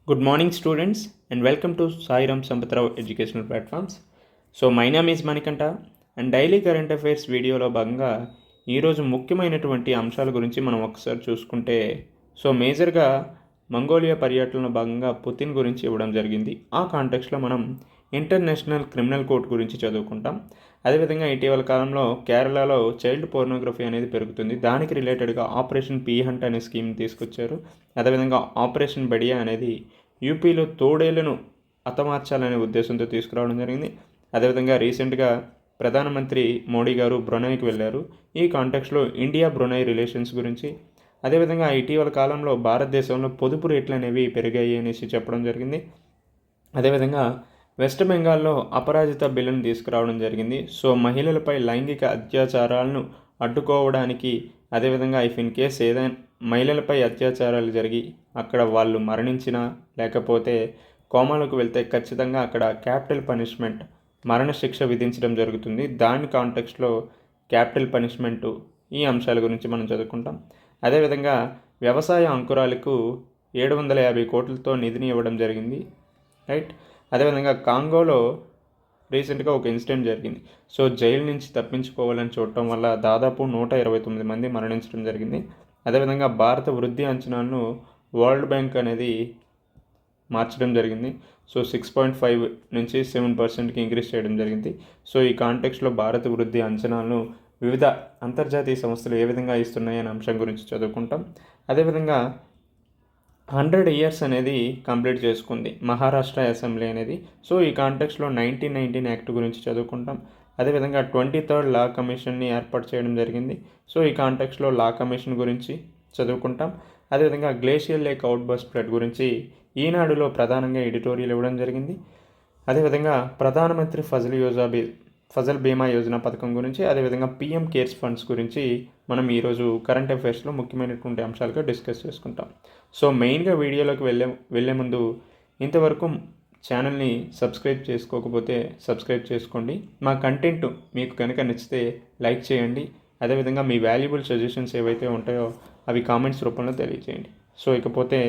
Good morning, students, and welcome to Sai Ram Sampatrao Educational Platforms. So, my name is Manikanta, and daily current affairs వీడియోలో భాగంగా ఈరోజు ముఖ్యమైనటువంటి అంశాల గురించి మనం ఒకసారి చూసుకుంటే మేజర్గా మంగోలియా పర్యటనలో భాగంగా పుతిన్ గురించి ఇవ్వడం జరిగింది. ఆ కాంటెక్స్లో మనం ఇంటర్నేషనల్ క్రిమినల్ కోర్ట్ గురించి చదువుకుంటాం. అదేవిధంగా ఇటీవల కాలంలో కేరళలో చైల్డ్ పోర్నోగ్రఫీ అనేది పెరుగుతుంది. దానికి రిలేటెడ్గా ఆపరేషన్ పీ హంట్ అనే స్కీమ్ తీసుకొచ్చారు. అదేవిధంగా ఆపరేషన్ బడియా అనేది యూపీలో తోడేళ్లను హతమార్చాలనే ఉద్దేశంతో తీసుకురావడం జరిగింది. అదేవిధంగా రీసెంట్గా ప్రధానమంత్రి మోడీ గారు బ్రునైకి వెళ్ళారు. ఈ కాంటెక్స్లో ఇండియా బ్రునై రిలేషన్స్ గురించి, అదేవిధంగా ఇటీవల కాలంలో భారతదేశంలో పొదుపు రేట్లు అనేవి పెరిగాయి అనేసి చెప్పడం జరిగింది. అదేవిధంగా వెస్ట్ బెంగాల్లో అపరాజిత బిల్లును తీసుకురావడం జరిగింది. మహిళలపై లైంగిక అత్యాచారాలను అడ్డుకోవడానికి, అదేవిధంగా ఇఫ్ ఇన్ కేస్ ఏదైనా మహిళలపై అత్యాచారాలు జరిగి అక్కడ వాళ్ళు మరణించినా లేకపోతే కోమాలకు వెళ్తే ఖచ్చితంగా అక్కడ క్యాపిటల్ పనిష్మెంట్, మరణశిక్ష విధించడం జరుగుతుంది. దాని కాంటెక్స్ట్లో క్యాపిటల్ పనిష్మెంటు, ఈ అంశాల గురించి మనం చదువుకుంటాం. అదేవిధంగా వ్యవసాయ అంకురాలకు 750 కోట్లతో నిధిని ఇవ్వడం జరిగింది, రైట్. అదేవిధంగా కాంగోలో రీసెంట్గా ఒక ఇన్సిడెంట్ జరిగింది. జైలు నుంచి తప్పించుకోవాలని చూడటం వల్ల దాదాపు 129 మంది మరణించడం జరిగింది. అదేవిధంగా భారత వృద్ధి అంచనాలను వరల్డ్ బ్యాంక్ అనేది మార్చడం జరిగింది. 6.5 నుంచి 7%కి ఇంక్రీజ్ చేయడం జరిగింది. ఈ కాంటెక్స్లో భారత వృద్ధి అంచనాలను వివిధ అంతర్జాతీయ సంస్థలు ఏ విధంగా ఇస్తున్నాయి అనే అంశం గురించి చదువుకుంటాం. అదేవిధంగా 100 ఇయర్స్ అనేది కంప్లీట్ చేసుకుంది మహారాష్ట్ర అసెంబ్లీ అనేది. ఈ కాంటెక్స్లో 1919 యాక్ట్ గురించి చదువుకుంటాం. అదేవిధంగా 23rd లా కమిషన్ని ఏర్పాటు చేయడం జరిగింది. ఈ కాంటెక్స్లో లా కమిషన్ గురించి చదువుకుంటాం. అదేవిధంగా గ్లేషియర్ లేక్ అవుట్బర్స్ట్ ఫ్లడ్ గురించి ఈనాడులో ప్రధానంగా ఎడిటోరియల్ ఇవ్వడం జరిగింది. అదేవిధంగా ప్రధానమంత్రి ఫజల్ బీమా యోజన పథకం గురించి, అదేవిధంగా పిఎం కేర్స్ ఫండ్స్ గురించి మనం ఈరోజు కరెంట్ అఫైర్స్లో ముఖ్యమైనటువంటి అంశాలుగా డిస్కస్ చేసుకుంటాం. మెయిన్గా వీడియోలోకి వెళ్ళే ముందు ఇంతవరకు ఛానల్ని సబ్స్క్రైబ్ చేసుకోకపోతే సబ్స్క్రైబ్ చేసుకోండి. మా కంటెంట్ మీకు కనుక నచ్చితే లైక్ చేయండి. అదేవిధంగా మీ వాల్యుబుల్ సజెషన్స్ ఏవైతే ఉంటాయో అవి కామెంట్స్ రూపంలో తెలియజేయండి. ఇకపోతే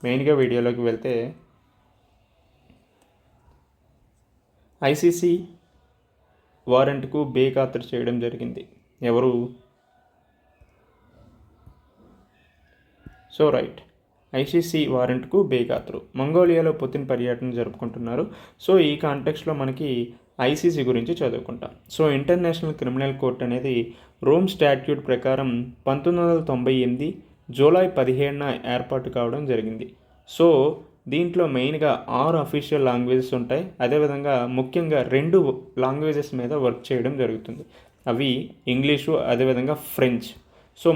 మెయిన్గా వీడియోలోకి వెళ్తే, ఐసీసీ వారెంట్కు బేఖాతరు చేయడం జరిగింది. ఎవరు? రైట్, ఐసీసీ వారెంట్కు బేఖాతరు. మంగోలియాలో పుతిన్ పర్యటన జరుపుకుంటున్నారు. ఈ కాంటెక్స్లో మనకి ఐసీసీ గురించి చదువుకుంటాం. ఇంటర్నేషనల్ క్రిమినల్ కోర్ట్ అనేది రోమ్ స్టాట్యూట్ ప్రకారం 1998 జూలై 17న ఏర్పాటు కావడం జరిగింది. దీంట్లో మెయిన్గా 6 అఫీషియల్ లాంగ్వేజెస్ ఉంటాయి. అదేవిధంగా ముఖ్యంగా 2 లాంగ్వేజెస్ మీద వర్క్ చేయడం జరుగుతుంది. అవి ఇంగ్లీషు, అదేవిధంగా ఫ్రెంచ్.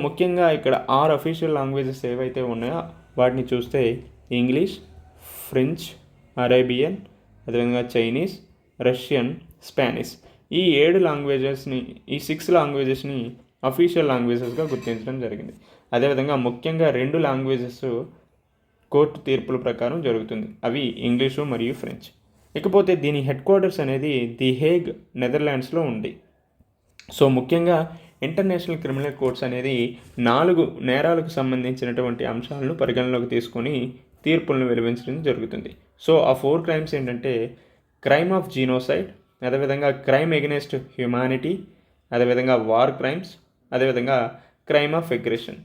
ముఖ్యంగా ఇక్కడ 6 అఫీషియల్ లాంగ్వేజెస్ ఏవైతే ఉన్నాయో వాటిని చూస్తే ఇంగ్లీష్, ఫ్రెంచ్, అరేబియన్, అదేవిధంగా చైనీస్, రష్యన్, స్పానిష్, ఈ 7 లాంగ్వేజెస్ని, ఈ 6 లాంగ్వేజెస్ని అఫీషియల్ లాంగ్వేజెస్గా గుర్తించడం జరిగింది. అదేవిధంగా ముఖ్యంగా 2 లాంగ్వేజెస్ కోర్టు తీర్పుల ప్రకారం జరుగుతుంది. అవి ఇంగ్లీషు మరియు ఫ్రెంచ్. ఇకపోతే దీని హెడ్ క్వార్టర్స్ అనేది ది హేగ్, నెదర్లాండ్స్లో ఉంది. ముఖ్యంగా ఇంటర్నేషనల్ క్రిమినల్ కోర్ట్స్ అనేది 4 నేరాలకు సంబంధించినటువంటి అంశాలను పరిగణలోకి తీసుకొని తీర్పులను వెలువరించడం జరుగుతుంది. ఆ 4 క్రైమ్స్ ఏంటంటే క్రైమ్ ఆఫ్ జీనోసైడ్, అదేవిధంగా క్రైమ్ ఎగెనెస్ట్ హ్యుమానిటీ, అదేవిధంగా వార్ క్రైమ్స్, అదేవిధంగా క్రైమ్ ఆఫ్ అగ్రెషన్.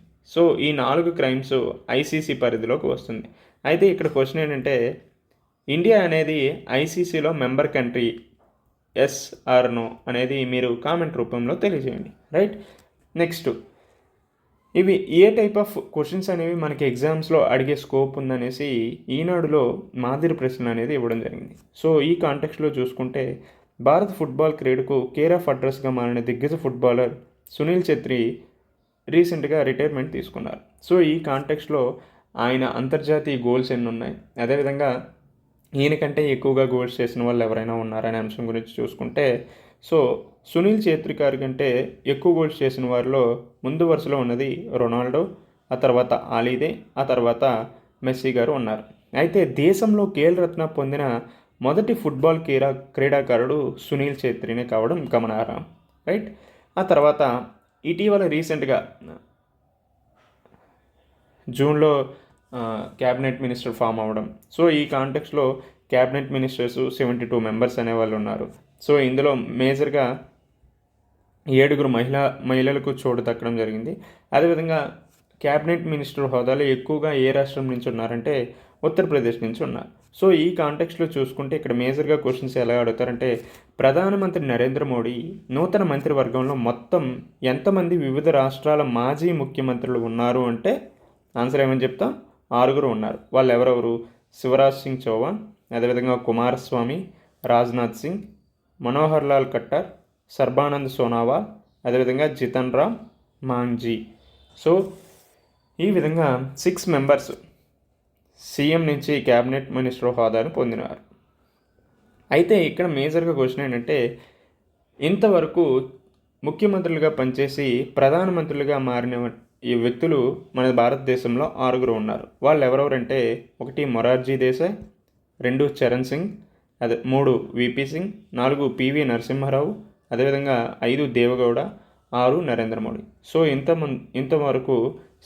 ఈ 4 క్రైమ్స్ ఐసీసీ పరిధిలోకి వస్తుంది. అయితే ఇక్కడ క్వశ్చన్ ఏంటంటే, ఇండియా అనేది ఐసీసీలో member country, yes or no అనేది మీరు కామెంట్ రూపంలో తెలియజేయండి, రైట్. నెక్స్ట్, ఇవి ఏ టైప్ ఆఫ్ క్వశ్చన్స్ అనేవి మనకి ఎగ్జామ్స్లో అడిగే స్కోప్ ఉందనేసి ఈనాడులో మాదిరి ప్రశ్న అనేది ఇవ్వడం జరిగింది. ఈ కాంటెక్స్లో చూసుకుంటే, భారత ఫుట్బాల్ క్రీడకు కేర్ ఆఫ్ అడ్రస్గా మారిన దిగ్గజ ఫుట్బాలర్ సునీల్ ఛెత్రి రీసెంట్గా రిటైర్మెంట్ తీసుకున్నారు. ఈ కాంటెక్స్లో ఆయన అంతర్జాతీయ గోల్స్ ఎన్ని ఉన్నాయి, అదేవిధంగా ఈయనకంటే ఎక్కువగా గోల్స్ చేసిన వాళ్ళు ఎవరైనా ఉన్నారనే అంశం గురించి చూసుకుంటే, సునీల్ ఛేత్రి గారి కంటే ఎక్కువ గోల్స్ చేసిన వారిలో ముందు వరుసలో ఉన్నది రొనాల్డో, ఆ తర్వాత ఆలీదే, ఆ తర్వాత మెస్సీ గారు ఉన్నారు. అయితే దేశంలో ఖేల్ రత్న పొందిన మొదటి ఫుట్బాల్ క్రీడాకారుడు సునీల్ ఛేత్రినే కావడం గమనార్హం, రైట్. ఆ తర్వాత ఇటీవల రీసెంట్గా జూన్లో క్యాబినెట్ మినిస్టర్ ఫామ్ అవ్వడం. సో ఈ కాంటెక్స్లో క్యాబినెట్ మినిస్టర్స్ 72 మెంబర్స్ అనేవాళ్ళు ఉన్నారు. సో ఇందులో మేజర్గా 7 మహిళలకు చోటు దక్కడం జరిగింది. అదేవిధంగా క్యాబినెట్ మినిస్టర్ హోదాలో ఎక్కువగా ఏ రాష్ట్రం నుంచి ఉన్నారంటే ఉత్తరప్రదేశ్ నుంచి ఉన్నారు. సో ఈ కాంటెక్స్లో చూసుకుంటే ఇక్కడ మేజర్గా క్వశ్చన్స్ ఎలా అడుగుతారంటే ప్రధానమంత్రి నరేంద్ర మోడీ నూతన మంత్రివర్గంలో మొత్తం ఎంతమంది వివిధ రాష్ట్రాల మాజీ ముఖ్యమంత్రులు ఉన్నారు అంటే ఆన్సర్ ఏమని చెప్తాం, 6 ఉన్నారు. వాళ్ళు ఎవరెవరు? శివరాజ్ సింగ్ చౌహాన్, అదేవిధంగా కుమారస్వామి, రాజ్నాథ్ సింగ్, మనోహర్ లాల్ ఖట్టర్, సర్బానంద్ సోనోవాల్, అదేవిధంగా జితన్ రామ్ మాంఝీ. సో ఈ విధంగా 6 మెంబర్స్ సీఎం నుంచి క్యాబినెట్ మినిస్టర్ హోదాను పొందినారు. అయితే ఇక్కడ మేజర్గా క్వశ్చన్ ఏంటంటే ఇంతవరకు ముఖ్యమంత్రులుగా పనిచేసి ప్రధానమంత్రులుగా మారిన ఈ వ్యక్తులు మన భారతదేశంలో 6 ఉన్నారు. వాళ్ళు ఎవరెవరంటే 1 మొరార్జీ దేశాయ్, 2 చరణ్ సింగ్, 3 విపి సింగ్, 4 పివి నరసింహారావు, అదేవిధంగా 5 దేవగౌడ, 6 నరేంద్ర మోడీ. సో ఇంతవరకు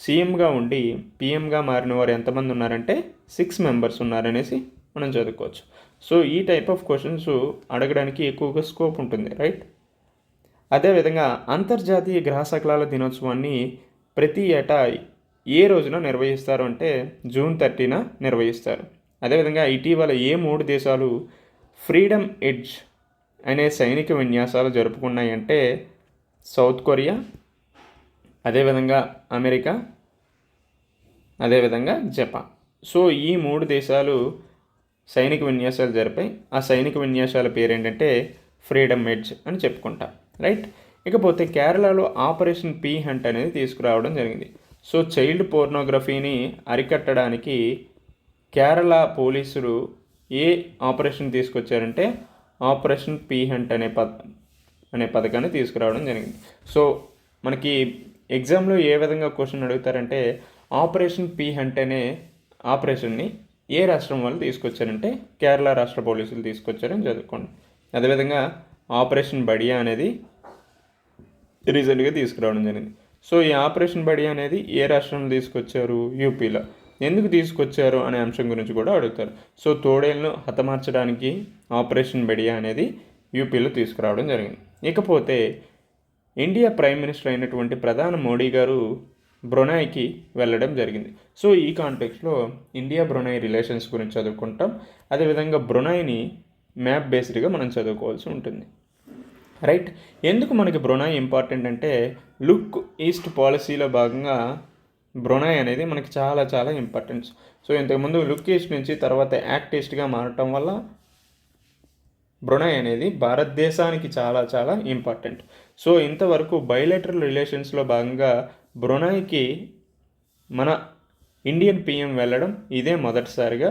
సీఎంగా ఉండి పీఎంగా మారిన వారు ఎంతమంది ఉన్నారంటే 6 మెంబర్స్ ఉన్నారనేసి మనం చదువుకోవచ్చు. సో ఈ టైప్ ఆఫ్ క్వశ్చన్స్ అడగడానికి ఎక్కువగా స్కోప్ ఉంటుంది, రైట్? అదేవిధంగా అంతర్జాతీయ గ్రహ శకలాల దినోత్సవాన్ని ప్రతి ఏటా ఏ రోజున నిర్వహిస్తారు అంటే జూన్ 30న నిర్వహిస్తారు. అదేవిధంగా ఇటీవల ఏ 3 దేశాలు ఫ్రీడమ్ ఎడ్జ్ అనే సైనిక విన్యాసాలు జరుపుకున్నాయంటే సౌత్ కొరియా, అదేవిధంగా అమెరికా, అదేవిధంగా జపాన్. సో ఈ 3 దేశాలు సైనిక విన్యాసాలు జరిపాయి. ఆ సైనిక విన్యాసాల పేరేంటంటే ఫ్రీడమ్ ఎడ్జ్ అని చెప్పుకుంటాం, రైట్? ఇకపోతే కేరళలో ఆపరేషన్ పీ హంట్ అనేది తీసుకురావడం జరిగింది. సో చైల్డ్ పోర్నోగ్రఫీని అరికట్టడానికి కేరళ పోలీసులు ఏ ఆపరేషన్ తీసుకొచ్చారంటే ఆపరేషన్ పీ హంట్ అనే పథకాన్ని తీసుకురావడం జరిగింది. సో మనకి ఎగ్జామ్లో ఏ విధంగా క్వశ్చన్ అడుగుతారంటే ఆపరేషన్ పీ హంట్ అనే ఆపరేషన్ని ఏ రాష్ట్రం వాళ్ళు తీసుకొచ్చారంటే కేరళ రాష్ట్ర పోలీసులు తీసుకొచ్చారని చదువుకోండి. అదేవిధంగా ఆపరేషన్ బడియా అనేది రీసెంట్గా తీసుకురావడం జరిగింది. సో ఈ ఆపరేషన్ బడియా అనేది ఏ రాష్ట్రంలో తీసుకొచ్చారు? యూపీలో. ఎందుకు తీసుకొచ్చారు అనే అంశం గురించి కూడా అడుగుతారు. సో తోడేళ్ళను హతమార్చడానికి ఆపరేషన్ బడియా అనేది యూపీలో తీసుకురావడం జరిగింది. ఇకపోతే ఇండియా ప్రైమ్ మినిస్టర్ అయినటువంటి ప్రధాని మోడీ గారు బ్రునైకి వెళ్ళడం జరిగింది. సో ఈ కాంటెక్స్లో ఇండియా బ్రునై రిలేషన్స్ గురించి చదువుకుంటాం. అదేవిధంగా బ్రునైని మ్యాప్ బేస్డ్గా మనం చదువుకోవాల్సి ఉంటుంది, రైట్? ఎందుకు మనకి బ్రునై ఇంపార్టెంట్ అంటే లుక్ ఈస్ట్ పాలసీలో భాగంగా బ్రునై అనేది మనకి చాలా చాలా ఇంపార్టెంట్. సో ఇంతకుముందు లుక్ ఈస్ట్ నుంచి తర్వాత యాక్ట్ ఈస్ట్గా మారటం వల్ల బ్రునై అనేది భారతదేశానికి చాలా చాలా ఇంపార్టెంట్. సో ఇంతవరకు బైలేటరల్ రిలేషన్స్లో భాగంగా బ్రునైకి మన ఇండియన్ పిఎం వెళ్ళడం ఇదే మొదటిసారిగా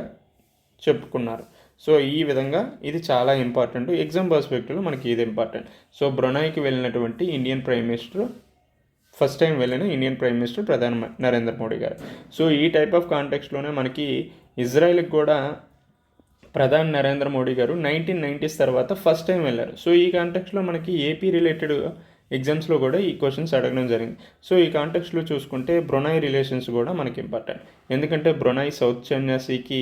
చెప్పుకున్నారు. సో ఈ విధంగా ఇది చాలా ఇంపార్టెంట్. ఎగ్జామ్ పర్స్పెక్టివ్లో మనకి ఇది ఇంపార్టెంట్. సో బ్రునైకి వెళ్ళినటువంటి Indian prime minister first time వెళ్ళిన ఇండియన్ ప్రైమ్ మినిస్టర్ ప్రధాని నరేంద్ర మోడీ గారు. సో ఈ టైప్ ఆఫ్ కాంటెక్స్లోనే మనకి ఇజ్రాయెల్కి కూడా ప్రధాని నరేంద్ర మోడీ గారు 1990s తర్వాత ఫస్ట్ టైం వెళ్ళారు. సో ఈ కాంటెక్స్లో మనకి ఏపీ రిలేటెడ్ ఎగ్జామ్స్లో కూడా ఈ క్వశ్చన్స్ అడగడం జరిగింది. సో ఈ కాంటెక్స్లో చూసుకుంటే బ్రునై రిలేషన్స్ కూడా మనకి ఇంపార్టెంట్. ఎందుకంటే బ్రునై సౌత్ చైనా సీకి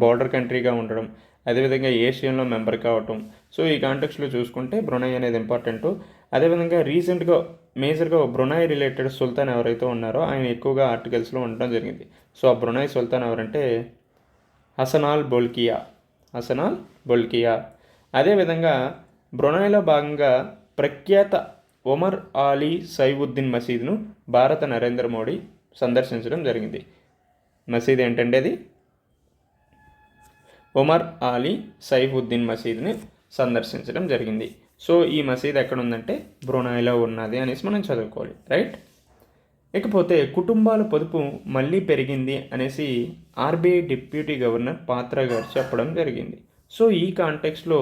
బార్డర్ కంట్రీగా ఉండడం, అదేవిధంగా ఏషియన్లో మెంబర్ కావటం. సో ఈ కాంటెక్స్లో చూసుకుంటే బ్రునై అనేది ఇంపార్టెంట్. అదేవిధంగా రీసెంట్గా మేజర్గా బ్రునై రిలేటెడ్ సుల్తాన్ ఎవరైతే ఉన్నారో ఆయన ఎక్కువగా ఆర్టికల్స్లో ఉండడం జరిగింది. సో ఆ బ్రునై సుల్తాన్ ఎవరంటే హసనాల్ బొల్కియా. అదేవిధంగా బ్రునైలో భాగంగా ప్రఖ్యాత ఒమర్ ఆలీ సైఫుద్దీన్ మసీద్ను భారత నరేంద్ర మోడీ సందర్శించడం జరిగింది. మసీద్ ఏంటంటే అది ఒమర్ ఆలీ సైఫుద్దీన్ మసీద్ని సందర్శించడం జరిగింది. సో ఈ మసీద్ ఎక్కడ ఉందంటే బ్రునైలో ఉన్నది అనేసి మనం చదువుకోవాలి, రైట్? ఇకపోతే కుటుంబాల పొదుపు మళ్ళీ పెరిగింది అనేసి ఆర్బీఐ డిప్యూటీ గవర్నర్ పాత్రా గారు చెప్పడం జరిగింది. సో ఈ కాంటెక్స్లో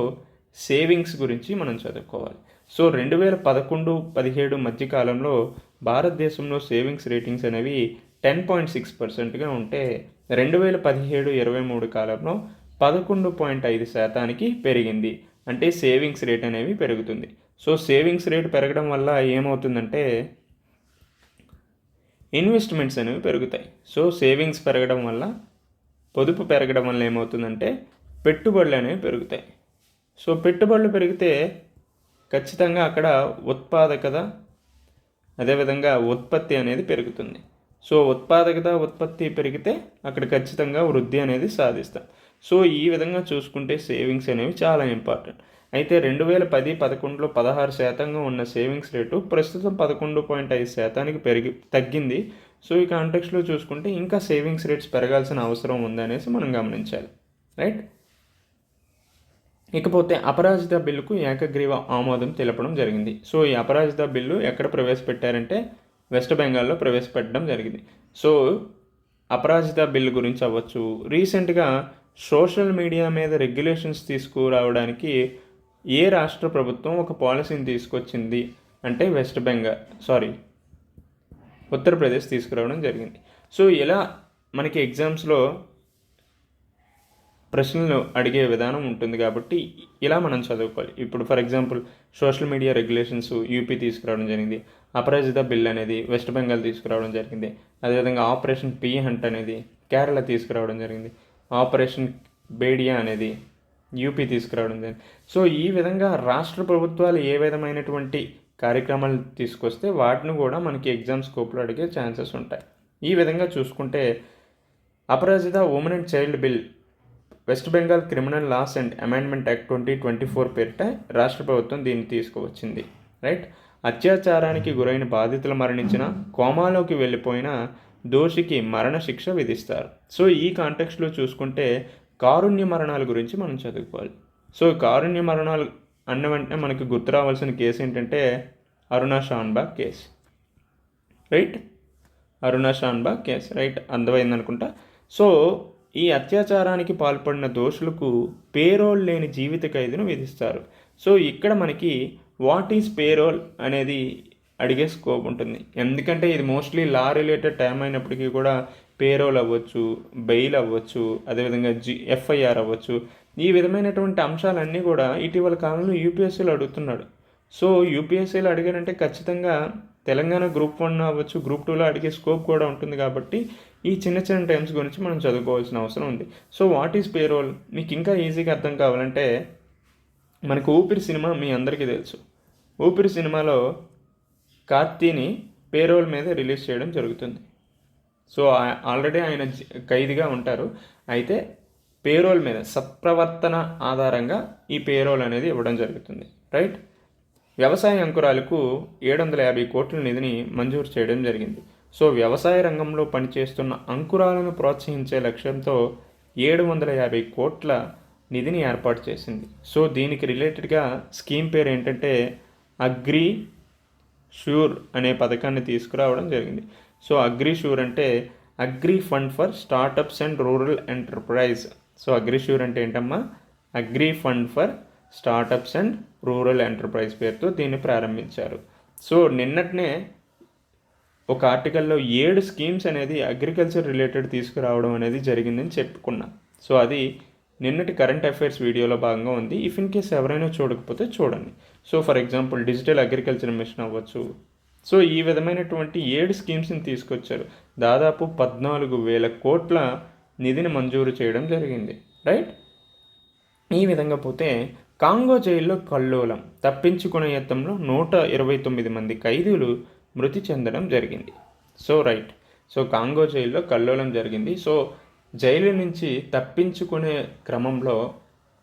సేవింగ్స్ గురించి మనం చదువుకోవాలి. సో 2011-17 మధ్యకాలంలో భారతదేశంలో సేవింగ్స్ రేటింగ్స్ అనేవి 10.6%గా ఉంటే 2017-23 కాలంలో 11.5% పెరిగింది. అంటే సేవింగ్స్ రేట్ అనేవి పెరుగుతుంది. సో సేవింగ్స్ రేట్ పెరగడం వల్ల ఏమవుతుందంటే ఇన్వెస్ట్మెంట్స్ అనేవి పెరుగుతాయి. సో సేవింగ్స్ పెరగడం వల్ల, పొదుపు పెరగడం వల్ల ఏమవుతుందంటే పెట్టుబడులు అనేవి పెరుగుతాయి. సో పెట్టుబడులు పెరిగితే ఖచ్చితంగా అక్కడ ఉత్పాదకత, అదేవిధంగా ఉత్పత్తి అనేది పెరుగుతుంది. సో ఉత్పాదకత, ఉత్పత్తి పెరిగితే అక్కడ ఖచ్చితంగా వృద్ధి అనేది సాధిస్తాం. సో ఈ విధంగా చూసుకుంటే సేవింగ్స్ అనేవి చాలా ఇంపార్టెంట్. అయితే 2010-11లో 16% ఉన్న సేవింగ్స్ రేటు ప్రస్తుతం 11.5% తగ్గింది. సో ఈ కాంటెక్స్లో చూసుకుంటే ఇంకా సేవింగ్స్ రేట్స్ పెరగాల్సిన అవసరం ఉందనేసి మనం గమనించాలి. రైట్. ఇకపోతే అపరాజిత బిల్లుకు ఏకగ్రీవ ఆమోదం తెలపడం జరిగింది. సో ఈ అపరాజిత బిల్లు ఎక్కడ ప్రవేశపెట్టారంటే వెస్ట్ బెంగాల్లో ప్రవేశపెట్టడం జరిగింది. సో అపరాజిత బిల్లు గురించి అవ్వచ్చు, రీసెంట్గా సోషల్ మీడియా మీద రెగ్యులేషన్స్ తీసుకురావడానికి ఏ రాష్ట్ర ప్రభుత్వం ఒక పాలసీని తీసుకొచ్చింది అంటే ఉత్తరప్రదేశ్ తీసుకురావడం జరిగింది. సో ఇలా మనకి ఎగ్జామ్స్లో ప్రశ్నలు అడిగే విధానం ఉంటుంది కాబట్టి ఇలా మనం చదువుకోవాలి. ఇప్పుడు for example social media regulations UP తీసుకురావడం జరిగింది, అపరాజిత బిల్ అనేది వెస్ట్ బెంగాల్ తీసుకురావడం జరిగింది, అదేవిధంగా ఆపరేషన్ పీ హంట్ అనేది కేరళ తీసుకురావడం జరిగింది, ఆపరేషన్ బేడియా అనేది యూపీ తీసుకురావడం జరిగింది. సో ఈ విధంగా రాష్ట్ర ప్రభుత్వాలు ఏ విధమైనటువంటి కార్యక్రమాలు తీసుకొస్తే వాటిని కూడా మనకి ఎగ్జామ్ స్కోప్లో అడిగే ఛాన్సెస్ ఉంటాయి. ఈ విధంగా చూసుకుంటే Aparajita women and child bill West Bengal criminal laws and amendment act 2024 పేరిట రాష్ట్ర ప్రభుత్వం దీన్ని తీసుకువచ్చింది. రైట్. అత్యాచారానికి గురైన బాధితులు మరణించిన, కోమాలోకి వెళ్ళిపోయిన దోషికి మరణశిక్ష విధిస్తారు. సో ఈ కాంటెక్స్ట్లో చూసుకుంటే కారుణ్య మరణాల గురించి మనం చదువుకోవాలి. సో కారుణ్య మరణాలు అన్న వెంటనే మనకి గుర్తు రావాల్సిన కేసు ఏంటంటే Aruna Shanbaug case. Right. Aruna Shanbaug case. Right, అర్థమైందనుకుంటా. సో ఈ అత్యాచారానికి పాల్పడిన దోషులకు పేరోల్ లేని జీవిత ఖైదును విధిస్తారు. సో ఇక్కడ మనకి వాట్ ఈజ్ పేరోల్ అనేది అడిగే స్కోప్ ఉంటుంది. ఎందుకంటే ఇది మోస్ట్లీ లా రిలేటెడ్ టైం అయినప్పటికీ కూడా పేరోల్ అవ్వచ్చు, బెయిల్ అవ్వచ్చు, అదేవిధంగా ఎఫ్ఐఆర్ అవ్వచ్చు, ఈ విధమైనటువంటి అంశాలన్నీ కూడా ఇటీవల కాలంలో యూపీఎస్సీలో అడుగుతున్నాడు. సో యూపీఎస్సీలో అడిగారంటే ఖచ్చితంగా తెలంగాణ గ్రూప్ 1 అవ్వచ్చు, గ్రూప్ 2లో అడిగే స్కోప్ కూడా ఉంటుంది. కాబట్టి ఈ చిన్న చిన్న టైమ్స్ గురించి మనం చదువుకోవాల్సిన అవసరం ఉంది. సో వాట్ ఈజ్ పేరోల్ మీకు ఇంకా ఈజీగా అర్థం కావాలంటే మనకు ఊపిరి సినిమా మీ అందరికీ తెలుసు. ఊపిరి సినిమాలో కార్తీని పేరోల్ మీద రిలీజ్ చేయడం జరుగుతుంది. సో ఆల్రెడీ ఆయన ఖైదీగా ఉంటారు. అయితే పేరోల్ మీద సత్ప్రవర్తన ఆధారంగా ఈ పేరోల్ అనేది ఇవ్వడం జరుగుతుంది. రైట్. వ్యవసాయ అంకురాలకు 750 కోట్ల నిధిని మంజూరు చేయడం జరిగింది. సో వ్యవసాయ రంగంలో పనిచేస్తున్న అంకురాలను ప్రోత్సహించే లక్ష్యంతో 750 కోట్ల నిధిని ఏర్పాటు చేసింది. సో దీనికి రిలేటెడ్గా స్కీమ్ పేరు ఏంటంటే అగ్రి షూర్ అనే పథకాన్ని తీసుకురావడం జరిగింది. సో అగ్రి షూర్ అంటే agri fund for startups and rural enterprise. So agri sure అంటే ఏంటమ్మా? Agri fund for startups and rural enterprise పేరుతో దీన్ని ప్రారంభించారు. సో నిన్నటినే ఒక ఆర్టికల్లో 7 స్కీమ్స్ అనేది అగ్రికల్చర్ రిలేటెడ్ తీసుకురావడం అనేది జరిగిందని చెప్పుకున్నా. సో అది నిన్నటి కరెంట్ అఫైర్స్ వీడియోలో భాగంగా ఉంది. ఇఫ్ ఇన్ కేస్ ఎవరైనా చూడకపోతే చూడండి. So for example digital agriculture machine అవ్వచ్చు. సో ఈ విధమైనటువంటి 7 స్కీమ్స్ని తీసుకొచ్చారు. దాదాపు 14,000 కోట్ల నిధిని మంజూరు చేయడం జరిగింది. రైట్. ఈ విధంగా పోతే కాంగో జైల్లో కల్లోలం, తప్పించుకునే యత్నంలో 129 మంది ఖైదీలు మృతి చెందడం జరిగింది. So right. సో కాంగో జైల్లో కల్లోలం జరిగింది. సో జైలు నుంచి తప్పించుకునే క్రమంలో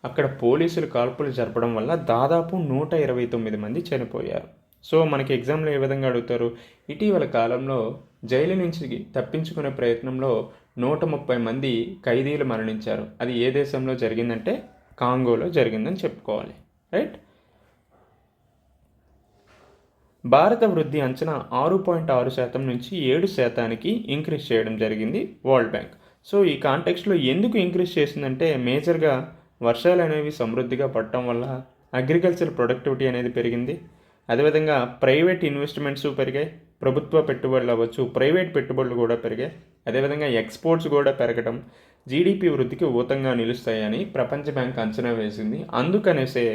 అక్కడ పోలీసులు కాల్పులు జరపడం వల్ల దాదాపు 129 మంది చనిపోయారు. సో మనకి ఎగ్జామ్లో ఏ విధంగా అడుగుతారు? ఇటీవల కాలంలో జైలు నుంచి తప్పించుకునే ప్రయత్నంలో 130 మంది ఖైదీలు మరణించారు. అది ఏ దేశంలో జరిగిందంటే కాంగోలో జరిగిందని చెప్పుకోవాలి. రైట్. భారత వృద్ధి అంచనా 6.6% నుంచి 7% ఇంక్రీజ్ చేయడం జరిగింది వరల్డ్ బ్యాంక్. సో ఈ కాంటెక్స్ట్లో ఎందుకు ఇంక్రీజ్ చేసిందంటే మేజర్గా వర్షాలు అనేవి సమృద్ధిగా పడటం వల్ల అగ్రికల్చర్ ప్రొడక్టివిటీ అనేది పెరిగింది. అదేవిధంగా ప్రైవేట్ ఇన్వెస్ట్మెంట్స్ పెరిగాయి, ప్రభుత్వ పెట్టుబడులు అవ్వచ్చు, ప్రైవేట్ పెట్టుబడులు కూడా పెరిగాయి. అదేవిధంగా ఎక్స్పోర్ట్స్ కూడా పెరగడం జీడిపి వృద్ధికి ఊతంగా నిలుస్తాయని ప్రపంచ బ్యాంక్ అంచనా వేసింది. అందుకనేసే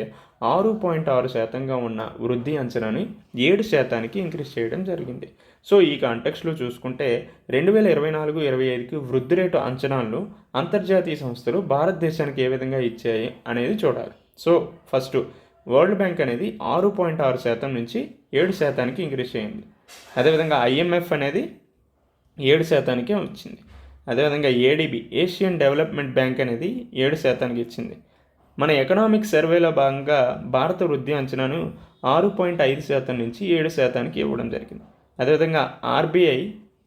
6.6% ఉన్న వృద్ధి అంచనాని 7% ఇంక్రీజ్ చేయడం జరిగింది. సో ఈ కాంటెక్స్లో చూసుకుంటే 2024-25కి వృద్ధి రేటు అంచనాలను అంతర్జాతీయ సంస్థలు భారతదేశానికి ఏ విధంగా ఇచ్చాయి అనేది చూడాలి. సో ఫస్ట్ వరల్డ్ బ్యాంక్ అనేది 6.6% నుంచి 7%కి ఇంక్రీజ్ అయింది. అదేవిధంగా IMF అనేది 7%కే వచ్చింది. అదేవిధంగా ADB ఏషియన్ డెవలప్మెంట్ బ్యాంక్ అనేది 7%కి ఇచ్చింది. మన ఎకనామిక్ సర్వేలో భాగంగా భారత వృద్ధి అంచనాను 6.5% నుంచి 7%కి ఇవ్వడం జరిగింది. అదేవిధంగా RBI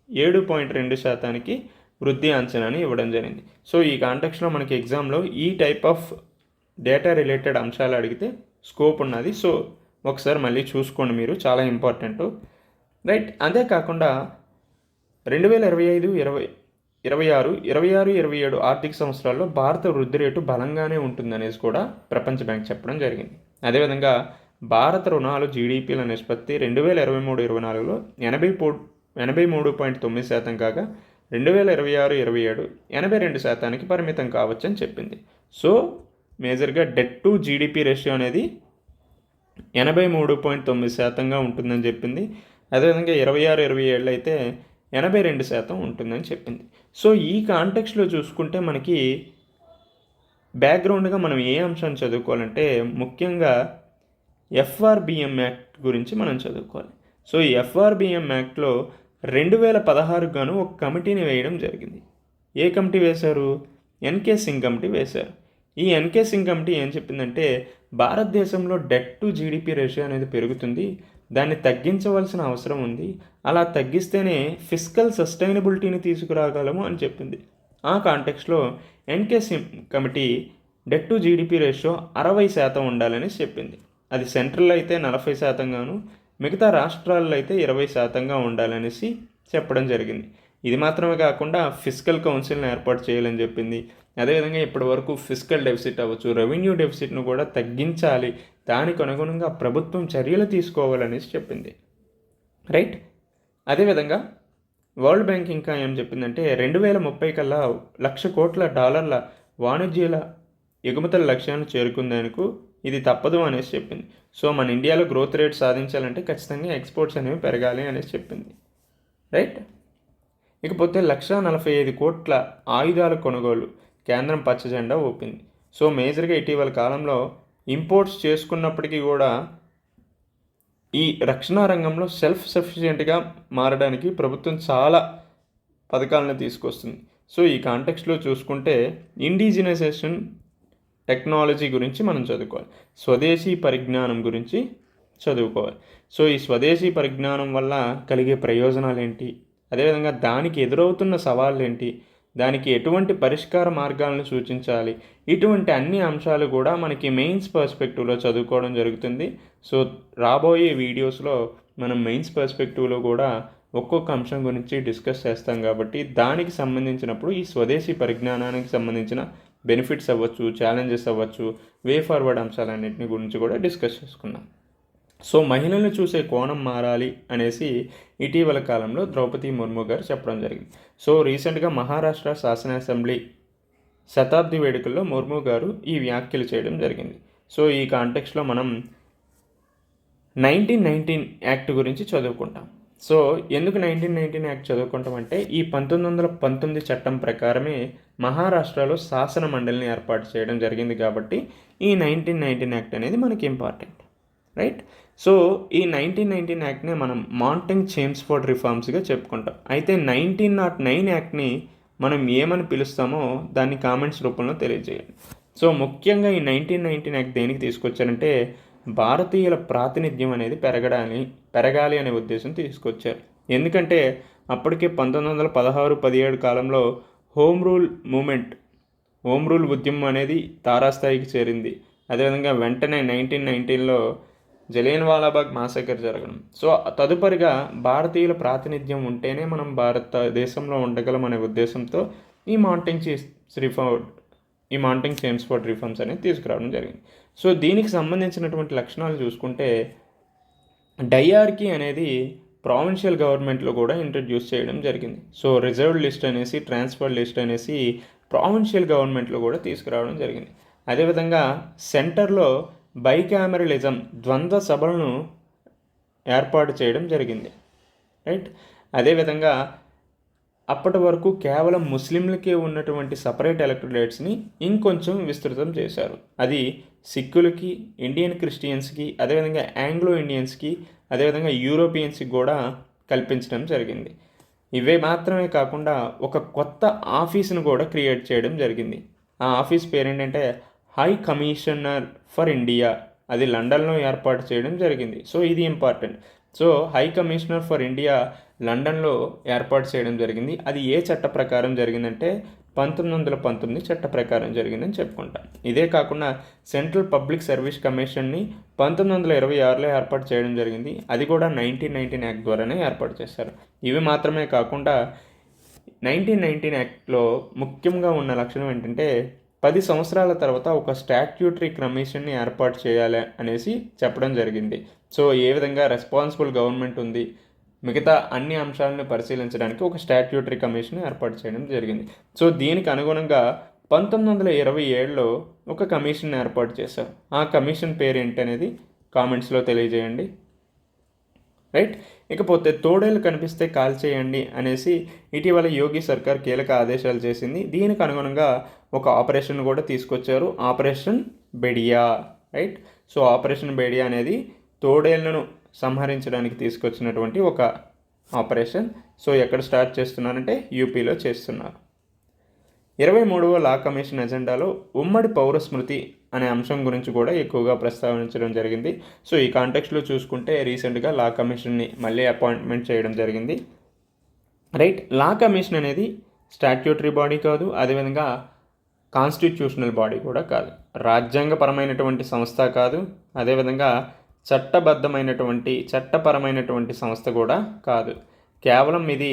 7.2%కి వృద్ధి అంచనాని ఇవ్వడం జరిగింది. సో ఈ కాంటెక్స్లో మనకి ఎగ్జామ్లో ఈ టైప్ ఆఫ్ డేటా రిలేటెడ్ అంశాలు అడిగితే స్కోప్ ఉన్నది. సో ఒకసారి మళ్ళీ చూసుకోండి, మీరు చాలా ఇంపార్టెంట్, రైట్. అంతేకాకుండా 2025, 26, 27 ఆర్థిక సంవత్సరాల్లో భారత వృద్ధి రేటు బలంగానే ఉంటుందనేసి కూడా ప్రపంచ బ్యాంక్ చెప్పడం జరిగింది. అదేవిధంగా భారత రుణాలు జీడిపిల నిష్పత్తి 2023-24లో 83.9% కాగా 2026-27 82%కి పరిమితం కావచ్చని చెప్పింది. సో మేజర్గా డెట్ టు జీడిపి రేషియో అనేది 83.9%గా ఉంటుందని చెప్పింది. అదేవిధంగా 26-27 అయితే 82% ఉంటుందని చెప్పింది. సో ఈ కాంటెక్స్లో చూసుకుంటే మనకి బ్యాక్గ్రౌండ్గా మనం ఏ అంశాన్ని చదువుకోవాలంటే ముఖ్యంగా FRBM యాక్ట్ గురించి మనం చదువుకోవాలి. సో ఈ FRBM యాక్ట్లో 2016 గాను ఒక కమిటీని వేయడం జరిగింది. ఏ కమిటీ వేశారు? NK సింగ్ కమిటీ వేశారు. ఈ NK సింగ్ కమిటీ ఏం చెప్పిందంటే భారతదేశంలో డెట్ టు జీడిపి రేషియో అనేది పెరుగుతుంది, దాన్ని తగ్గించవలసిన అవసరం ఉంది, అలా తగ్గిస్తేనే ఫిస్కల్ సస్టైనబిలిటీని తీసుకురాగలము అని చెప్పింది. ఆ కాంటెక్స్లో NK Singh committee debt to GDP ratio 60% ఉండాలని చెప్పింది. అది సెంట్రల్ అయితే 40% గాను, మిగతా రాష్ట్రాల్లో అయితే 20%గా ఉండాలనేసి చెప్పడం జరిగింది. ఇది మాత్రమే కాకుండా ఫిస్కల్ కౌన్సిల్ని ఏర్పాటు చేయాలని చెప్పింది. అదేవిధంగా ఇప్పటి వరకు ఫిస్కల్ డెఫిసిట్ అవ్వచ్చు, రెవెన్యూ డెఫిసిట్ను కూడా తగ్గించాలి, దానికి అనుగుణంగా ప్రభుత్వం చర్యలు తీసుకోవాలనేసి చెప్పింది, రైట్. అదేవిధంగా వరల్డ్ బ్యాంక్ ఇంకా ఏం చెప్పిందంటే 2030 కల్లా $1,00,000 కోట్ల వాణిజ్యాల ఎగుమతుల లక్ష్యాన్ని చేరుకుందేందుకు ఇది తప్పదు అనేసి చెప్పింది. సో మన ఇండియాలో గ్రోత్ రేట్ సాధించాలంటే ఖచ్చితంగా ఎక్స్పోర్ట్స్ అనేవి పెరగాలి అనేసి చెప్పింది, రైట్. ఇకపోతే 1,45 కోట్ల ఆయుధాల కొనుగోలు కేంద్రం పచ్చ జెండా ఊపింది. సో మేజర్గా ఇటీవల కాలంలో ఇంపోర్ట్స్ చేసుకున్నప్పటికీ కూడా ఈ రక్షణ రంగంలో సెల్ఫ్ సఫిషియెంట్గా మారడానికి ప్రభుత్వం చాలా పథకాలను తీసుకొస్తుంది. సో ఈ కాంటెక్స్లో చూసుకుంటే ఇండిజినైజేషన్ టెక్నాలజీ గురించి మనం చదువుకోవాలి, స్వదేశీ పరిజ్ఞానం గురించి చదువుకోవాలి. సో ఈ స్వదేశీ పరిజ్ఞానం వల్ల కలిగే ప్రయోజనాలు ఏంటి, అదేవిధంగా దానికి ఎదురవుతున్న సవాళ్ళు ఏంటి, దానికి ఎటువంటి పరిష్కార మార్గాలను సూచించాలి, ఇటువంటి అన్ని అంశాలు కూడా మనకి మెయిన్స్ పర్స్పెక్టివ్లో చదువుకోవడం జరుగుతుంది. సో రాబోయే వీడియోస్లో మనం మెయిన్స్ పర్స్పెక్టివ్లో కూడా ఒక్కొక్క అంశం గురించి డిస్కస్ చేస్తాం కాబట్టి దానికి సంబంధించినప్పుడు ఈ స్వదేశీ పరిజ్ఞానానికి సంబంధించిన బెనిఫిట్స్ అవ్వచ్చు, ఛాలెంజెస్ అవ్వచ్చు, వే ఫార్వర్డ్ అంశాలన్నింటిని గురించి కూడా డిస్కస్ చేసుకున్నాం. సో మహిళలను చూసే కోణం మారాలి అనేసి ఇటీవల కాలంలో ద్రౌపది ముర్ము గారు చెప్పడం జరిగింది. సో రీసెంట్గా మహారాష్ట్ర శాసన అసెంబ్లీ శతాబ్ది వేడుకల్లో ముర్ము గారు ఈ వ్యాఖ్యలు చేయడం జరిగింది. సో ఈ కాంటెక్స్లో మనం 1919 యాక్ట్ గురించి చదువుకుంటాం. సో ఎందుకు 1919 యాక్ట్ చదువుకుంటామంటే ఈ 1919 చట్టం ప్రకారమే మహారాష్ట్రలో శాసన మండలిని ఏర్పాటు చేయడం జరిగింది కాబట్టి ఈ 1919 యాక్ట్ అనేది మనకి ఇంపార్టెంట్, రైట్. సో ఈ 1919 యాక్ట్ని మనం మాంటెంగ్ చేమ్స్ఫోర్డ్ రిఫార్మ్స్గా చెప్పుకుంటాం. అయితే 1909 యాక్ట్ని మనం ఏమని పిలుస్తామో దాన్ని కామెంట్స్ రూపంలో తెలియజేయండి. సో ముఖ్యంగా ఈ 1919 యాక్ట్ దేనికి తీసుకొచ్చారంటే భారతీయుల ప్రాతినిధ్యం అనేది పెరగాలి అనే ఉద్దేశం తీసుకొచ్చారు. ఎందుకంటే అప్పటికే 1916-17 కాలంలో హోమ్ రూల్ ఉద్యమం అనేది తారాస్థాయికి చేరింది. అదేవిధంగా వెంటనే 1919లో జలియన్వాలాబాగ్ మాసకర్ జరగడం. సో తదుపరిగా భారతీయుల ప్రాతినిధ్యం ఉంటేనే మనం భారతదేశంలో ఉండగలం అనే ఉద్దేశంతో ఈ మాంటెంగ్ చేమ్స్ఫోర్డ్ రిఫార్మ్స్ అనేది తీసుకురావడం జరిగింది. సో దీనికి సంబంధించినటువంటి లక్షణాలు చూసుకుంటే డైఆర్కీ అనేది ప్రావిన్షియల్ గవర్నమెంట్లో కూడా ఇంట్రడ్యూస్ చేయడం జరిగింది. సో రిజర్వ్డ్ లిస్ట్ అనేసి, ట్రాన్స్ఫర్డ్ లిస్ట్ అనేసి ప్రావిన్షియల్ గవర్నమెంట్లో కూడా తీసుకురావడం జరిగింది. అదేవిధంగా సెంటర్లో బైకామెరలిజం ద్వంద్వ సభలను ఏర్పాటు చేయడం జరిగింది. రైట్. అదేవిధంగా అప్పటి వరకు కేవలం ముస్లింలకే ఉన్నటువంటి సపరేట్ ఎలక్టరేట్స్ని ఇంకొంచెం విస్తృతం చేశారు. అది సిక్కులకి, ఇండియన్ క్రిస్టియన్స్కి, అదేవిధంగా ఆంగ్లో ఇండియన్స్కి, అదేవిధంగా యూరోపియన్స్కి కూడా కల్పించడం జరిగింది. ఇవే మాత్రమే కాకుండా ఒక కొత్త ఆఫీస్ను కూడా క్రియేట్ చేయడం జరిగింది. ఆ ఆఫీస్ పేరేంటంటే హై కమిషనర్ ఫర్ ఇండియా. అది లండన్లో ఏర్పాటు చేయడం జరిగింది. సో ఇది important. So high commissioner for India లండన్లో ఏర్పాటు చేయడం జరిగింది. అది ఏ చట్ట ప్రకారం జరిగిందంటే 1919 చట్ట ప్రకారం జరిగిందని చెప్పుకుంటాం. ఇదే కాకుండా సెంట్రల్ పబ్లిక్ సర్వీస్ కమిషన్ని 1926లో ఏర్పాటు చేయడం జరిగింది. అది కూడా 1919 యాక్ట్ ద్వారానే ఏర్పాటు చేశారు. ఇవి మాత్రమే కాకుండా 1919 యాక్ట్లో ముఖ్యంగా ఉన్న లక్షణం ఏంటంటే 10 సంవత్సరాల తర్వాత ఒక స్టాట్యూటరీ కమిషన్ని ఏర్పాటు చేయాలి అనేసి చెప్పడం జరిగింది. సో ఏ విధంగా రెస్పాన్సిబుల్ గవర్నమెంట్ ఉంది, మిగతా అన్ని అంశాలను పరిశీలించడానికి ఒక స్టాట్యూటరీ కమిషన్ ఏర్పాటు చేయడం జరిగింది. సో దీనికి అనుగుణంగా 1927లో ఒక కమిషన్ ఏర్పాటు చేశారు. ఆ కమిషన్ పేరు ఏంటనేది కామెంట్స్లో తెలియజేయండి. రైట్. ఇకపోతే తోడేలు కనిపిస్తే కాల్ చేయండి అనేసి ఇటీవల యోగి సర్కార్ కీలక ఆదేశాలు చేసింది. దీనికి అనుగుణంగా ఒక ఆపరేషన్ కూడా తీసుకొచ్చారు, ఆపరేషన్ బెడియా. రైట్. సో ఆపరేషన్ బెడియా అనేది తోడేళ్లను సంహరించడానికి తీసుకొచ్చినటువంటి ఒక ఆపరేషన్. సో ఎక్కడ స్టార్ట్ చేస్తున్నారంటే యూపీలో చేస్తున్నారు. 23వ లా కమిషన్ ఎజెండాలో ఉమ్మడి పౌర స్మృతి అనే అంశం గురించి కూడా ఎక్కువగా ప్రస్తావించడం జరిగింది. సో ఈ కాంటెక్స్లో చూసుకుంటే రీసెంట్గా లా కమిషన్ని మళ్ళీ అపాయింట్మెంట్ చేయడం జరిగింది. రైట్. లా కమిషన్ అనేది స్టాట్యూటరీ బాడీ కాదు, అదేవిధంగా కాన్స్టిట్యూషనల్ బాడీ కూడా కాదు, రాజ్యాంగపరమైనటువంటి సంస్థ కాదు, అదేవిధంగా చట్టపరమైనటువంటి సంస్థ కూడా కాదు. కేవలం ఇది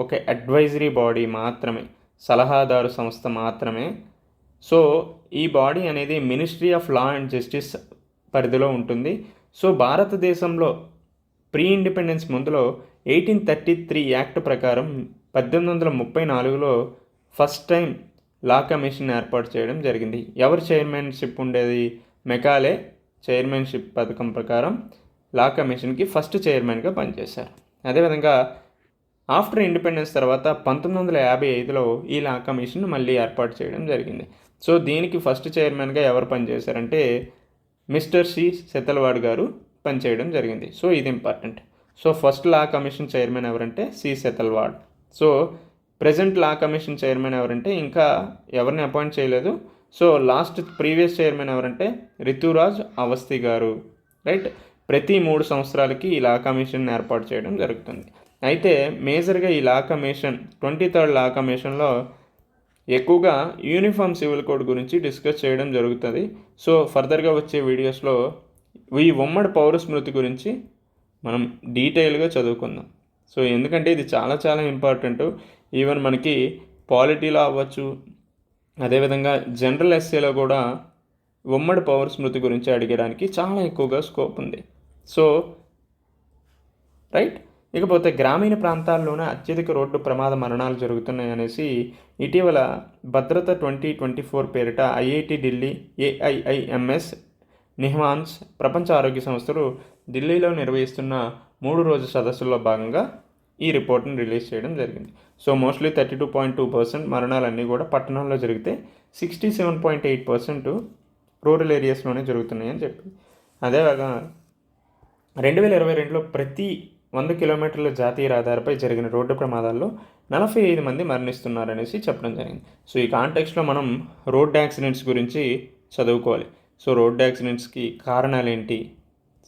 ఒక అడ్వైజరీ బాడీ మాత్రమే, సలహాదారు సంస్థ మాత్రమే. సో ఈ బాడీ అనేది ministry of law and justice పరిధిలో ఉంటుంది. సో భారతదేశంలో ప్రీ ఇండిపెండెన్స్ ముందులో 1833 యాక్ట్ ప్రకారం 1834లో ఫస్ట్ టైం లా కమిషన్ ఏర్పాటు చేయడం జరిగింది. ఎవరు చైర్మన్షిప్ ఉండేది? మెకాలే చైర్మన్షిప్ పథకం ప్రకారం లా కమిషన్కి ఫస్ట్ చైర్మన్గా పనిచేశారు. అదేవిధంగా ఆఫ్టర్ ఇండిపెండెన్స్ తర్వాత 1955లో ఈ లా కమిషన్ మళ్ళీ ఏర్పాటు చేయడం జరిగింది. సో దీనికి ఫస్ట్ చైర్మన్గా ఎవరు పనిచేశారంటే మిస్టర్ సి సెతల్వాడ్ గారు పనిచేయడం జరిగింది. సో ఇది important. So first law commission chairman ఎవరంటే C Setalvad. So present law commission chairman ఎవరంటే ఇంకా ఎవరిని అపాయింట్ చేయలేదు. సో ప్రీవియస్ చైర్మన్ ఎవరంటే రితురాజ్ అవస్థి గారు. రైట్. ప్రతి 3 సంవత్సరాలకి ఈ లా కమిషన్ ఏర్పాటు చేయడం జరుగుతుంది. అయితే మేజర్గా ఈ లా కమిషన్ 23rd లా కమిషన్లో ఎక్కువగా యూనిఫామ్ సివిల్ కోడ్ గురించి డిస్కస్ చేయడం జరుగుతుంది. సో ఫర్దర్గా వచ్చే వీడియోస్లో ఈ ఉమ్మడి పౌర స్మృతి గురించి మనం డీటెయిల్గా చదువుకుందాం. సో ఎందుకంటే ఇది చాలా చాలా ఇంపార్టెంట్. ఈవెన్ మనకి పాలిటీలో అవ్వచ్చు, అదేవిధంగా జనరల్ ఎస్ఏలో కూడా ఉమ్మడి పౌర స్మృతి గురించి అడిగడానికి చాలా ఎక్కువగా స్కోప్ ఉంది. So right. ఇకపోతే గ్రామీణ ప్రాంతాల్లోనే అత్యధిక రోడ్డు ప్రమాద మరణాలు జరుగుతున్నాయి అనేసి ఇటీవల భద్రత 2024 పేరిట ఐఐటి ఢిల్లీ, ఏఐఐఎంఎస్, నిహ్మాన్స్, ప్రపంచ ఆరోగ్య సంస్థలు ఢిల్లీలో నిర్వహిస్తున్న 3 రోజు సదస్సుల్లో భాగంగా ఈ రిపోర్ట్ని రిలీజ్ చేయడం జరిగింది. సో మోస్ట్లీ 32.2% మరణాలన్నీ కూడా పట్టణాల్లో జరిగితే 67.8% రూరల్ ఏరియాస్లోనే జరుగుతున్నాయని చెప్పి. అదేవిధంగా 2022లో ప్రతి 100 కిలోమీటర్ల జాతీయ రహదారిపై జరిగిన రోడ్డు ప్రమాదాల్లో 45 మంది మరణిస్తున్నారనేసి చెప్పడం జరిగింది. సో ఈ కాంటెక్స్లో మనం రోడ్ యాక్సిడెంట్స్ గురించి చదువుకోవాలి. సో రోడ్ యాక్సిడెంట్స్కి కారణాలు ఏంటి?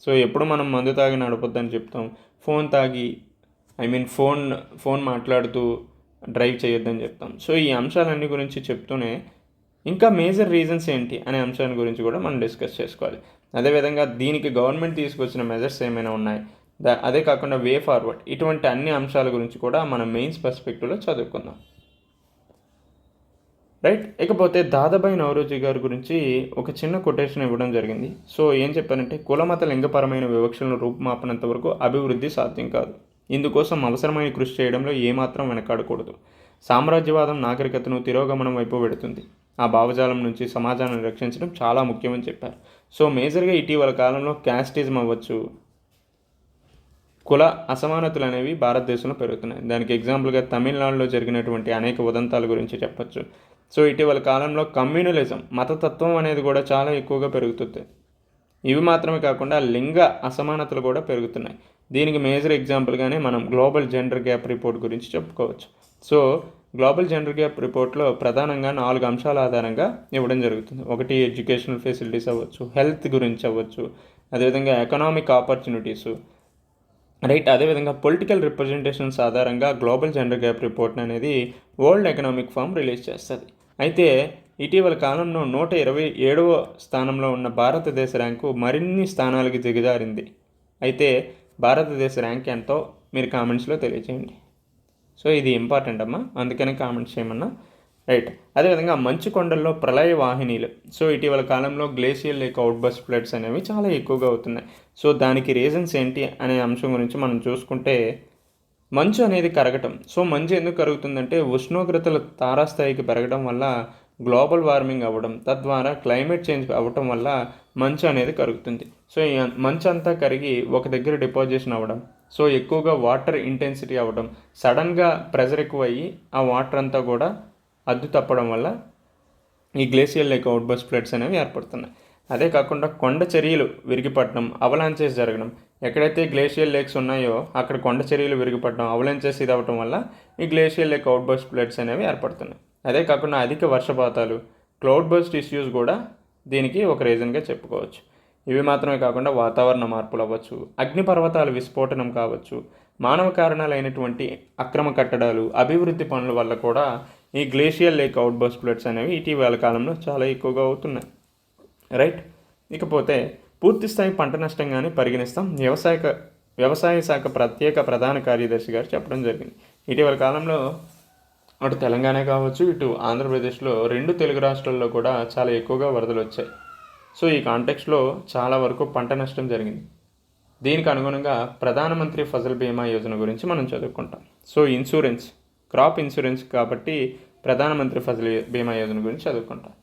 సో ఎప్పుడు మనం మందు తాగి నడపొద్దని చెప్తాం, ఫోన్ మాట్లాడుతూ డ్రైవ్ చేయొద్దని చెప్తాం. సో ఈ అంశాలన్నీ గురించి చెప్తూనే ఇంకా మేజర్ రీజన్స్ ఏంటి అనే అంశాల గురించి కూడా మనం డిస్కస్ చేసుకోవాలి. అదేవిధంగా దీనికి గవర్నమెంట్ తీసుకొచ్చిన మెజర్స్ ఏమైనా ఉన్నాయి, అదే కాకుండా వే ఫార్వర్డ్, ఇటువంటి అన్ని అంశాల గురించి కూడా మనం మెయిన్స్ పర్స్పెక్టివ్లో చదువుకుందాం. రైట్. ఇకపోతే దాదాబాయి నౌరోజీ గారి గురించి ఒక చిన్న కొటేషన్ ఇవ్వడం జరిగింది. సో ఏం చెప్పారంటే, కులమత లింగపరమైన వివక్షలను రూపుమాపనంత వరకు అభివృద్ధి సాధ్యం కాదు. ఇందుకోసం అవసరమైన కృషి చేయడంలో ఏమాత్రం వెనకాడకూడదు. సామ్రాజ్యవాదం నాగరికతను తిరోగమనం వైపు పెడుతుంది. ఆ భావజాలం నుంచి సమాజాన్ని రక్షించడం చాలా ముఖ్యమని చెప్పారు. సో మేజర్గా ఇటీవల కాలంలో క్యాస్టిజం అవ్వచ్చు, కుల అసమానతలు అనేవి భారతదేశంలో పెరుగుతున్నాయి. దానికి ఎగ్జాంపుల్గా తమిళనాడులో జరిగినటువంటి అనేక ఉదంతాల గురించి చెప్పచ్చు. సో ఇటీవల కాలంలో కమ్యూనలిజం, మతతత్వం అనేది కూడా చాలా ఎక్కువగా పెరుగుతుంది. ఇవి మాత్రమే కాకుండా లింగ అసమానతలు కూడా పెరుగుతున్నాయి. దీనికి మేజర్ ఎగ్జాంపుల్గానే మనం గ్లోబల్ జెండర్ గ్యాప్ రిపోర్ట్ గురించి చెప్పుకోవచ్చు. సో గ్లోబల్ జెండర్ గ్యాప్ రిపోర్ట్లో ప్రధానంగా 4 అంశాల ఆధారంగా ఇవ్వడం జరుగుతుంది. ఒకటి ఎడ్యుకేషనల్ ఫెసిలిటీస్ అవ్వచ్చు, హెల్త్ గురించి అవ్వచ్చు, అదేవిధంగా ఎకనామిక్ ఆపర్చునిటీసు, రైట్, అదేవిధంగా పొలిటికల్ రిప్రజెంటేషన్స్ ఆధారంగా గ్లోబల్ జెండర్ గ్యాప్ రిపోర్ట్ అనేది వరల్డ్ ఎకనామిక్ ఫోరం రిలీజ్ చేస్తుంది. అయితే ఇటీవల కాలంలో 127వ స్థానంలో ఉన్న భారతదేశ ర్యాంకు మరిన్ని స్థానాలకి దిగజారింది. అయితే భారతదేశ ర్యాంక్ ఎంతో మీరు కామెంట్స్లో తెలియజేయండి. సో ఇది ఇంపార్టెంట్ అమ్మా, అందుకనే కామెంట్స్ చేయమన్నా, రైట్. అదేవిధంగా మంచు కొండల్లో ప్రళయ వాహినీలు. సో ఇటీవల కాలంలో గ్లేషియల్ లేక్ అవుట్బర్స్ట్ ఫ్లడ్స్ అనేవి చాలా ఎక్కువగా అవుతున్నాయి. సో దానికి రీజన్స్ ఏంటి అనే అంశం గురించి మనం చూసుకుంటే, మంచు అనేది కరగటం. సో మంచు ఎందుకు కరుగుతుందంటే ఉష్ణోగ్రతలు తారాస్థాయికి పెరగడం వల్ల గ్లోబల్ వార్మింగ్ అవ్వడం, తద్వారా క్లైమేట్ చేంజ్ అవ్వటం వల్ల మంచు అనేది కరుగుతుంది. సో ఈ మంచు అంతా కరిగి ఒక దగ్గర డిపాజిషన్ అవ్వడం, సో ఎక్కువగా వాటర్ ఇంటెన్సిటీ అవ్వడం, సడన్గా ప్రెజర్ ఎక్కువ అయ్యి ఆ వాటర్ అంతా కూడా అద్దు తప్పడం వల్ల ఈ గ్లేషియల్ లేక్ అవుట్బర్స్ట్ ఫ్లడ్స్ అనేవి ఏర్పడుతున్నాయి. అదే కాకుండా కొండ చర్యలు విరిగిపడడం, అవలాంచెస్ జరగడం. ఎక్కడైతే గ్లేషియల్ లేక్స్ ఉన్నాయో అక్కడ కొండ చర్యలు విరిగిపడడం, అవలాంచెస్ ఇది అవ్వడం వల్ల ఈ గ్లేషియల్ లేక్ అవుట్బర్స్ట్ ఫ్లడ్స్ అనేవి ఏర్పడుతున్నాయి. అదే కాకుండా అధిక వర్షపాతాలు, క్లౌడ్ బర్స్ట్ ఇష్యూస్ కూడా దీనికి ఒక రీజన్గా చెప్పుకోవచ్చు. ఇవి మాత్రమే కాకుండా వాతావరణ మార్పులు అవ్వచ్చు, అగ్నిపర్వతాల విస్ఫోటనం కావచ్చు, మానవ కారణాలైనటువంటి అక్రమ కట్టడాలు, అభివృద్ధి పనుల వల్ల కూడా ఈ గ్లేషియల్ లేక్ అవుట్బర్స్ట్ ఫ్లడ్స్ అనేవి ఇటీవల కాలంలో చాలా ఎక్కువగా అవుతున్నాయి, రైట్. ఇకపోతే పూర్తిస్థాయి పంట నష్టంగానే పరిగణిస్తాం వ్యవసాయ శాఖ ప్రత్యేక ప్రధాన కార్యదర్శి గారు చెప్పడం జరిగింది. ఇటీవల కాలంలో అటు తెలంగాణ కావచ్చు, ఇటు ఆంధ్రప్రదేశ్లో 2 తెలుగు రాష్ట్రాల్లో కూడా చాలా ఎక్కువగా వరదలు వచ్చాయి. సో ఈ కాంటెక్స్లో చాలా వరకు పంట నష్టం జరిగింది. దీనికి అనుగుణంగా ప్రధానమంత్రి ఫసల్ బీమా యోజన గురించి మనం చదువుకుంటాం. సో ఇన్సూరెన్స్, క్రాప్ ఇన్సూరెన్స్ కాబట్టి ప్రధానమంత్రి ఫసల్ బీమా యోజన గురించి చదువుకుంటాం.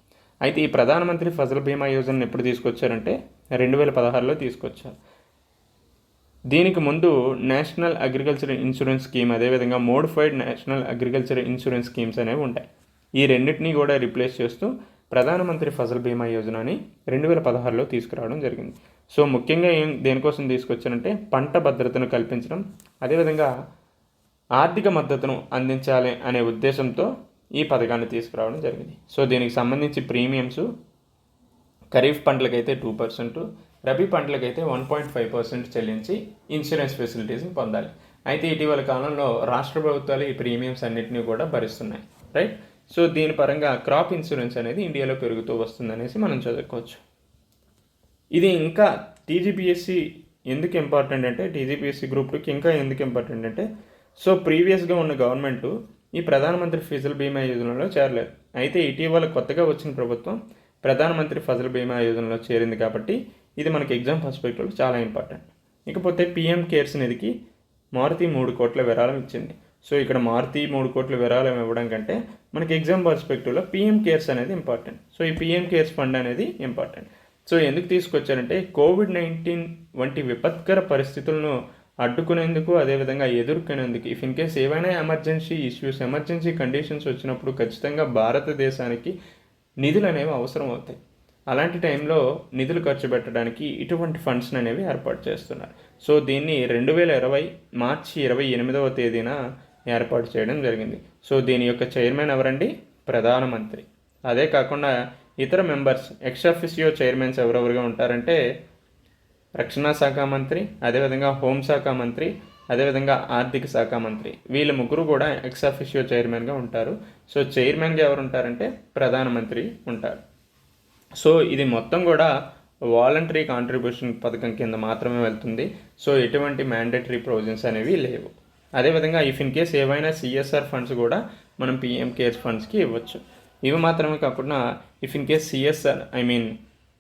అయితే ఈ ప్రధానమంత్రి ఫసల్ బీమా యోజనను ఎప్పుడు తీసుకొచ్చారంటే 2016లో తీసుకొచ్చారు. దీనికి ముందు నేషనల్ అగ్రికల్చర్ ఇన్సూరెన్స్ స్కీమ్, అదేవిధంగా modified national agriculture insurance schemes అనేవి ఉంటాయి. ఈ రెండింటినీ కూడా రీప్లేస్ చేస్తూ ప్రధానమంత్రి ఫసల్ బీమా యోజనని 2016లో తీసుకురావడం జరిగింది. సో ముఖ్యంగా దేనికోసం తీసుకొచ్చారంటే పంట భద్రతను కల్పించడం, అదేవిధంగా ఆర్థిక మద్దతును అందించాలి అనే ఉద్దేశంతో ఈ పథకాన్ని తీసుకురావడం జరిగింది. సో దీనికి సంబంధించి ప్రీమియమ్స్ ఖరీఫ్ పంటలకైతే 2%, రబీ పంటలకైతే 1.5% చెల్లించి ఇన్సూరెన్స్ ఫెసిలిటీస్ని పొందాలి. అయితే ఇటీవల కాలంలో రాష్ట్ర ప్రభుత్వాలు ఈ ప్రీమియమ్స్ అన్నింటినీ కూడా భరిస్తున్నాయి, రైట్. సో దీని పరంగా క్రాప్ ఇన్సూరెన్స్ అనేది ఇండియాలో పెరుగుతూ వస్తుందనేసి మనం చదువుకోవచ్చు. ఇది ఇంకా టీజీపీఎస్సీ ఎందుకు ఇంపార్టెంట్ అంటే, టీజీపీఎస్సీ గ్రూప్ 2కి ఇంకా ఎందుకు ఇంపార్టెంట్ అంటే, సో ప్రీవియస్గా ఉన్న గవర్నమెంట్ ఈ ప్రధానమంత్రి ఫసల్ బీమా యోజనలో చేరలేదు. అయితే ఇటీవల కొత్తగా వచ్చిన ప్రభుత్వం ప్రధానమంత్రి ఫసల్ బీమా యోజనలో చేరింది కాబట్టి ఇది మనకి ఎగ్జామ్ పర్స్పెక్టివ్లో చాలా ఇంపార్టెంట్. ఇకపోతే పీఎం కేర్స్ నిధికి మారుతి 3 కోట్ల విరాళం ఇచ్చింది. సో ఇక్కడ మారుతి 3 కోట్ల విరాళం ఇవ్వడం కంటే మనకి ఎగ్జామ్ పర్స్పెక్టివ్లో పీఎం కేర్స్ అనేది ఇంపార్టెంట్. సో ఈ పీఎం కేర్స్ ఫండ్ అనేది ఇంపార్టెంట్. సో ఎందుకు తీసుకొచ్చారంటే కోవిడ్-19 వంటి విపత్కర పరిస్థితులను అడ్డుకునేందుకు, అదేవిధంగా ఎదుర్కొనేందుకు, ఇఫ్ ఇన్ కేస్ ఏవైనా ఎమర్జెన్సీ ఇష్యూస్, ఎమర్జెన్సీ కండిషన్స్ వచ్చినప్పుడు ఖచ్చితంగా భారతదేశానికి నిధులు అనేవి అవసరం అవుతాయి. అలాంటి టైంలో నిధులు ఖర్చు పెట్టడానికి ఇటువంటి ఫండ్స్ అనేవి ఏర్పాటు చేస్తున్నారు. సో దీన్ని 2020 మార్చి 28వ తేదీన ఏర్పాటు చేయడం జరిగింది. సో దీని యొక్క చైర్మన్ ఎవరండి? ప్రధానమంత్రి. అదే కాకుండా ఇతర మెంబర్స్, ఎక్స్-అఫిషియో చైర్మన్స్ ఎవరెవరుగా ఉంటారంటే రక్షణ శాఖ మంత్రి, అదేవిధంగా హోంశాఖ మంత్రి, అదేవిధంగా ఆర్థిక శాఖ మంత్రి. వీళ్ళ ముగ్గురు కూడా ఎక్స్-అఫిషియో చైర్మన్గా ఉంటారు. సో చైర్మన్గా ఎవరు ఉంటారంటే ప్రధానమంత్రి ఉంటారు. సో ఇది మొత్తం కూడా వాలంటరీ కాంట్రిబ్యూషన్ పథకం కింద మాత్రమే వెళ్తుంది. సో ఎటువంటి మ్యాండేటరీ ప్రొవిజన్స్ అనేవి లేవు. అదేవిధంగా ఇఫ్ ఇన్ కేస్ ఏవైనా సిఎస్ఆర్ ఫండ్స్ కూడా మనం పీఎం కేర్స్ ఫండ్స్కి ఇవ్వచ్చు. ఇవి మాత్రమే కాకుండా ఇఫ్ ఇన్ కేస్ సిఎస్ఆర్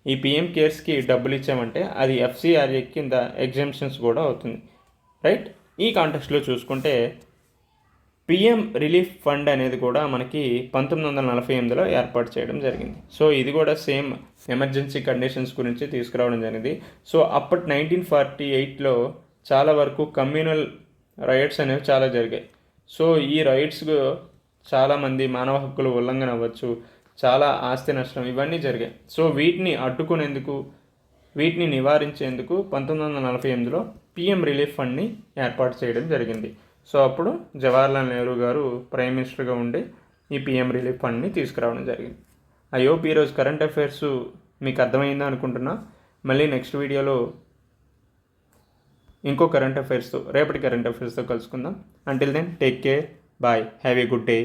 ఈ పీఎం కేర్స్కి డబ్బులు ఇచ్చామంటే అది ఎఫ్సిఆర్ఏ కింద ఎగ్జామ్షన్స్ కూడా అవుతుంది, రైట్. ఈ కాంటెక్స్ట్లో చూసుకుంటే పిఎం రిలీఫ్ ఫండ్ అనేది కూడా మనకి 1948లో ఏర్పాటు చేయడం జరిగింది. సో ఇది కూడా సేమ్ ఎమర్జెన్సీ కండిషన్స్ గురించి తీసుకురావడం జరిగింది. సో అప్పటి 1948లో చాలా వరకు కమ్యూనల్ రైట్స్ అనేవి చాలా జరిగాయి. సో ఈ రైట్స్ చాలామంది మానవ హక్కుల ఉల్లంఘన అవ్వచ్చు, చాలా ఆస్తి నష్టం ఇవన్నీ జరిగాయి. సో వీటిని అడ్డుకునేందుకు, వీటిని నివారించేందుకు 1948లో పిఎం రిలీఫ్ ఫండ్ని ఏర్పాటు చేయడం జరిగింది. సో అప్పుడు జవహర్లాల్ నెహ్రూ గారు ప్రైమ్ మినిస్టర్గా ఉండి ఈ పిఎం రిలీఫ్ ఫండ్ని తీసుకురావడం జరిగింది. ఐ హోప్ ఈరోజు కరెంట్ అఫైర్స్ మీకు అర్థమైందా అనుకుంటున్నా. మళ్ళీ నెక్స్ట్ వీడియోలో ఇంకో రేపటి కరెంట్ అఫైర్స్తో కలుసుకుందాం. Until then take care, bye, have a good day.